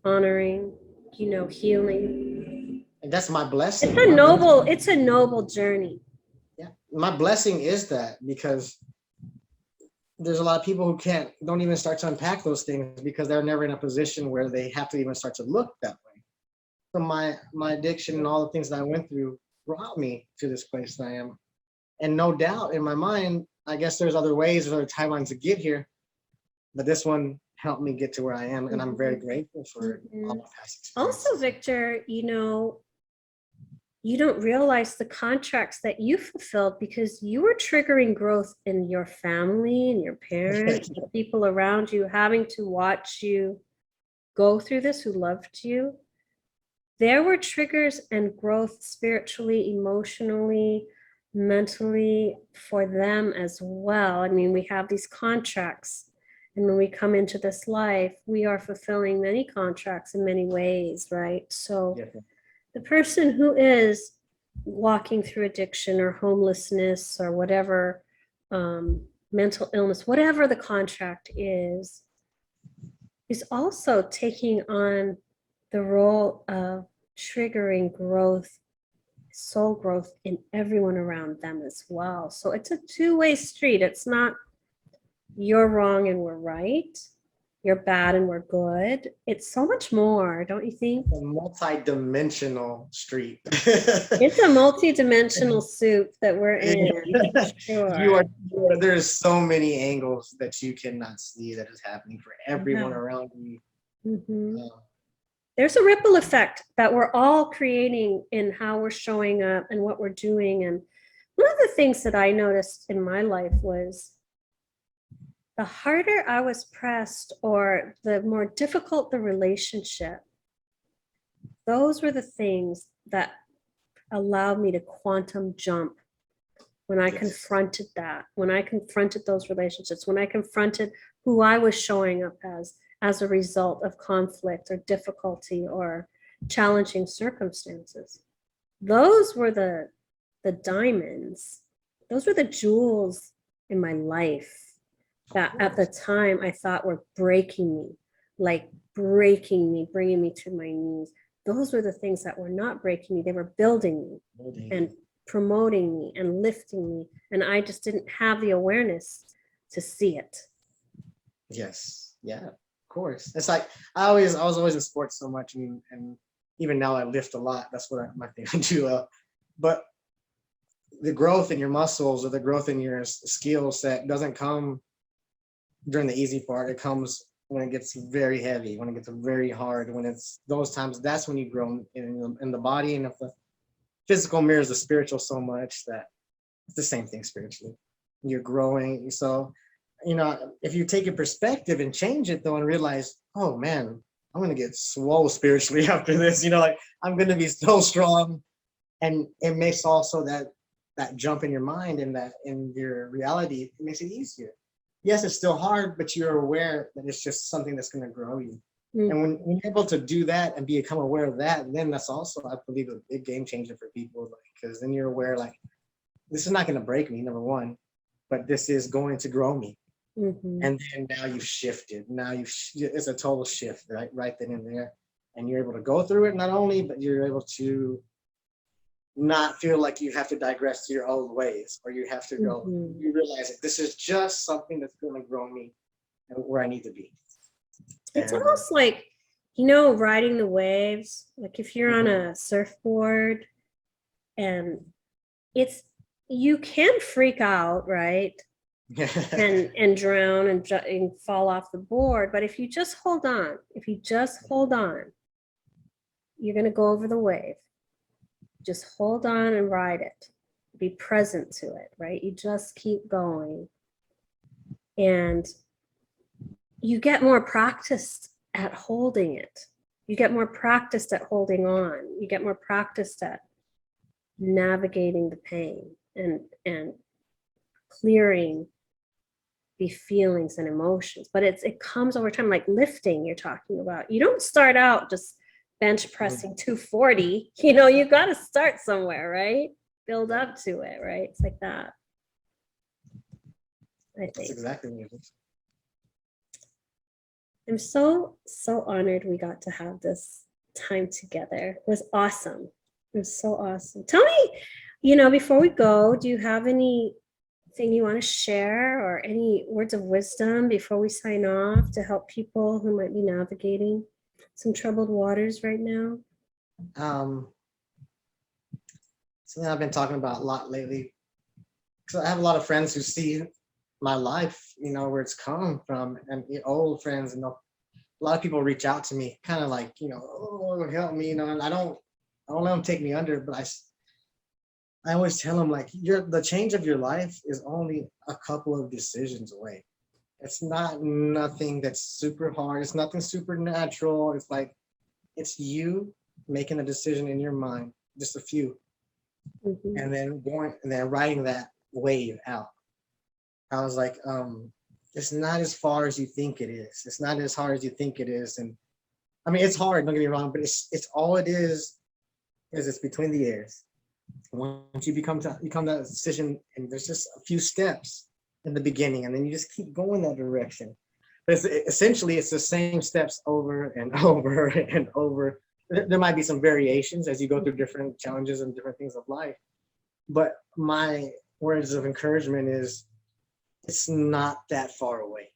honoring, healing. And that's my blessing. It's a noble journey. Yeah. My blessing is that, because there's a lot of people who don't even start to unpack those things because they're never in a position where they have to even start to look that way. from my addiction and all the things that I went through brought me to this place that I am. And no doubt in my mind, I guess there's other ways, there's other timelines to get here, but this one helped me get to where I am, and I'm very grateful for all my past experiences. Also, Victor, you don't realize the contracts that you fulfilled because you were triggering growth in your family and your parents, the people around you, having to watch you go through this, who loved you. There were triggers and growth spiritually, emotionally, mentally for them as well. I mean, we have these contracts. And when we come into this life, we are fulfilling many contracts in many ways, right? So the person who is walking through addiction or homelessness or whatever, mental illness, whatever the contract is also taking on the role of triggering growth, soul growth in everyone around them as well. So it's a two-way street. It's not you're wrong and we're right, you're bad and we're good. It's so much more, don't you think? A multi-dimensional street. It's a multi-dimensional soup that we're in. Sure. There's so many angles that you cannot see that is happening for everyone around you. There's a ripple effect that we're all creating in how we're showing up and what we're doing. And one of the things that I noticed in my life was the harder I was pressed or the more difficult the relationship, those were the things that allowed me to quantum jump when I confronted that, when I confronted those relationships, when I confronted who I was showing up as a result of conflict or difficulty or challenging circumstances. Those were the diamonds. Those were the jewels in my life that at the time I thought were breaking me, like breaking me, bringing me to my knees. Those were the things that were not breaking me. They were building me and promoting me and lifting me. And I just didn't have the awareness to see it. Yes. Yeah, of course. It's like, I was always in sports so much, and even now I lift a lot. That's what my thing I do. But the growth in your muscles or the growth in your skill set doesn't come during the easy part. It comes when it gets very heavy, when it gets very hard, when it's those times, that's when you grow in the body. And if the physical mirrors the spiritual so much, that it's the same thing spiritually. You're growing. So, if you take a perspective and change it though, and realize, oh man, I'm going to get swole spiritually after this, like I'm going to be so strong. And it makes also that jump in your mind and that in your reality, it makes it easier. Yes, it's still hard, but you're aware that it's just something that's going to grow you. And when you're able to do that and become aware of that, then that's also, I believe, a big game changer for people, because then you're aware, like, this is not going to break me, number one, but this is going to grow me. And then now you've shifted. Now it's a total shift, right then and there. And you're able to go through it not only, but you're able to not feel like you have to digress to your old ways, or you have to go, you realize that this is just something that's going to grow me and where I need to be. It's almost like, riding the waves. Like if you're on a surfboard and you can freak out, right? and drown and fall off the board. But if you just hold on, you're going to go over the wave. Just hold on and ride it. Be present to it, right? You just keep going. And you get more practiced at holding it. You get more practiced at holding on. You get more practiced at navigating the pain and clearing the feelings and emotions. But it comes over time, like lifting you're talking about. You don't start out just bench pressing 240, you got to start somewhere, right? Build up to it, right? It's like that. I think. That's exactly what it is. I'm so honored we got to have this time together. It was awesome. It was so awesome. Tell me, before we go, do you have anything you want to share or any words of wisdom before we sign off to help people who might be navigating some troubled waters right now? Something I've been talking about a lot lately, because I have a lot of friends who see my life, where it's come from, and old friends, and a lot of people reach out to me, kind of like, oh, help me, and I don't let them take me under, but I always tell them, like, the change of your life is only a couple of decisions away. It's not nothing that's super hard. It's nothing supernatural. It's like, it's you making a decision in your mind, just a few, and then riding that wave out. I was like, it's not as far as you think it is. It's not as hard as you think it is. And I mean, it's hard, don't get me wrong, but it's all it is it's between the ears. Once you become that decision, and there's just a few steps in the beginning, and then you just keep going that direction. But essentially it's the same steps over and over and over. There might be some variations as you go through different challenges and different things of life. But my words of encouragement is, it's not that far away.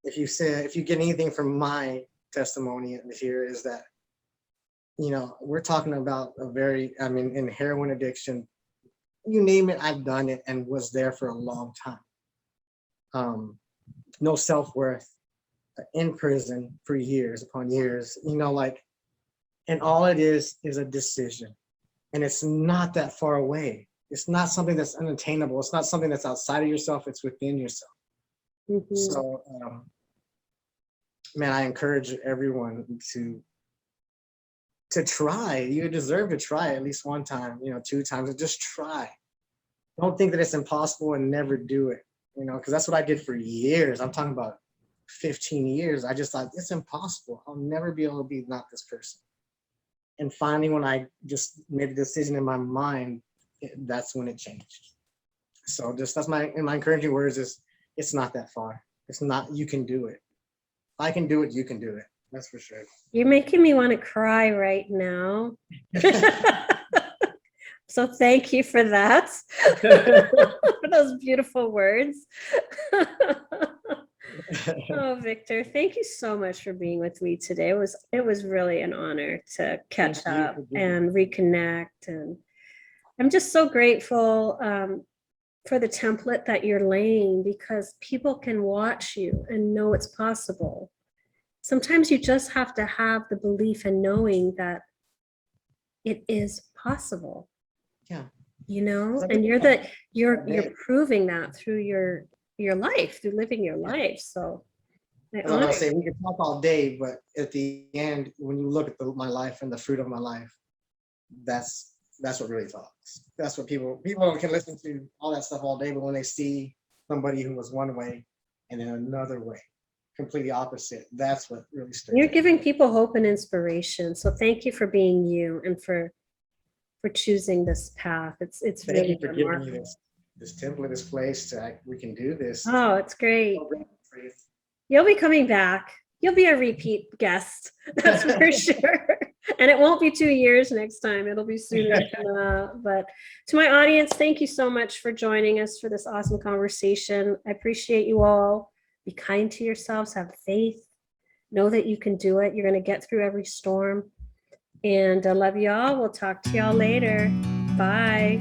If you get anything from my testimony here, is that, we're talking about in heroin addiction, you name it, I've done it and was there for a long time. No self-worth, in prison for years upon years, and all it is a decision. And it's not that far away. It's not something that's unattainable. It's not something that's outside of yourself. It's within yourself. So, man, I encourage everyone to try. You deserve to try at least one time, 2 times, and just try. Don't think that it's impossible and never do it, because that's what I did for years. I'm talking about 15 years. I just thought, it's impossible. I'll never be able to be not this person. And finally, when I just made a decision in my mind, that's when it changed. So that's my encouraging words is, it's not that far. It's not, you can do it. If I can do it, you can do it. That's for sure. You're making me want to cry right now. So thank you for that, for those beautiful words. Oh, Victor, thank you so much for being with me today. It was really an honor to catch up and reconnect. And I'm just so grateful for the template that you're laying, because people can watch you and know it's possible. Sometimes you just have to have the belief and knowing that it is possible. Yeah. And you're proving that through your life, through living your life. So I say we can talk all day, but at the end, when you look at my life and the fruit of my life, that's what really talks. That's what people can listen to all that stuff all day, but when they see somebody who was one way and in another way, completely opposite, that's what really stirs. You're giving people hope and inspiration. So thank you for being you and for choosing this path. It's Thank really you for giving me this template, this place we can do this. Oh, it's great. You'll be coming back. You'll be a repeat guest, that's for sure. And it won't be 2 years next time. It'll be sooner. But to my audience, thank you so much for joining us for this awesome conversation. I appreciate you all. Be kind to yourselves. Have faith. Know that you can do it. You're going to get through every storm. And I love y'all. We'll talk to y'all later. Bye.